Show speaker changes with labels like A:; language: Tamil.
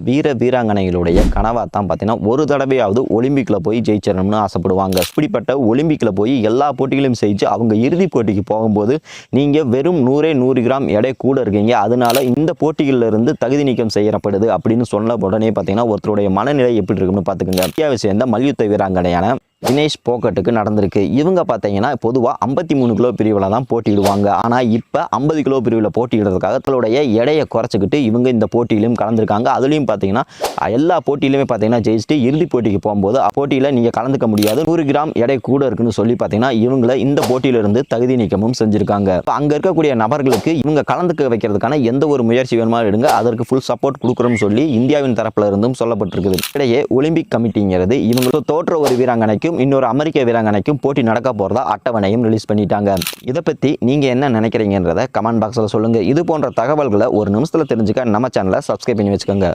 A: வீர வீராங்கனைகளுடைய கனவா தான் பார்த்தீங்கன்னா ஒரு தடவையாவது ஒலிம்பிக்கில் போய் ஜெயிச்சிடணும்னு ஆசைப்படுவாங்க. இப்படிப்பட்ட ஒலிம்பிக்கில் போய் எல்லா போட்டிகளையும் ஜெயிச்சு அவங்க இறுதிப் போட்டிக்கு போகும்போது நீங்கள் வெறும் 100 கிராம் எடை கூட இருக்கீங்க, அதனால இந்த போட்டிகளில் இருந்து தகுதி நீக்கம் செய்யப்படுது அப்படின்னு சொன்ன உடனே பார்த்தீங்கன்னா ஒருத்தருடைய மனநிலை எப்படி இருக்குன்னு பார்த்துக்கோங்க. இந்தியாவை சேர்ந்த மல்யுத்த வீராங்கனையான வினேஷ் போகட்டுக்கு நடந்திருக்கு. இவங்க பார்த்தீங்கன்னா பொதுவாக 53 கிலோ பிரிவில் தான் போட்டியிடுவாங்க. ஆனால் இப்போ 50 கிலோ பிரிவில் போட்டியிடுறதுக்காக தன்னுடைய எடையை குறைச்சிக்கிட்டு இவங்க இந்த போட்டியிலையும் கலந்துருக்காங்க. அதுலேயும் பார்த்தீங்கன்னா எல்லா போட்டியிலுமே பார்த்தீங்கன்னா ஜெயிச்சுட்டு இறுதிப் போட்டிக்கு போகும்போது போட்டியில் நீங்கள் கலந்துக்க முடியாது, 100 கிராம் எடை கூட இருக்குன்னு சொல்லி பார்த்தீங்கன்னா இவங்களை இந்த போட்டியிலிருந்து தகுதி நீக்கமும் செஞ்சுருக்காங்க. அங்கே இருக்கக்கூடிய நபர்களுக்கு இவங்க கலந்துக்க வைக்கிறதுக்கான எந்த ஒரு முயற்சி வேணுமா எடுங்க, அதற்கு ஃபுல் சப்போர்ட் கொடுக்குறோம்னு சொல்லி இந்தியாவின் தரப்பில் இருந்தும் சொல்லப்பட்டிருக்குது. இடையே ஒலிம்பிக் கமிட்டிங்கிறது இவங்களுக்கு தோற்ற ஒரு வீராங்கனைக்கும் இன்னொரு அமெரிக்க வீராங்கனைக்கும் போட்டி நடக்க போறதா அட்டவணையும் ரிலீஸ் பண்ணிட்டாங்க. இதை பத்தி நீங்க என்ன நினைக்கிறீங்கன்றத கமெண்ட் பாக்ஸ்ல சொல்லுங்க. இது போன்ற தகவல்களை ஒரு நிமிஷத்துல தெரிஞ்சுக்க நம்ம சேனலை சப்ஸ்கிரைப் பண்ணி வச்சுக்கோங்க.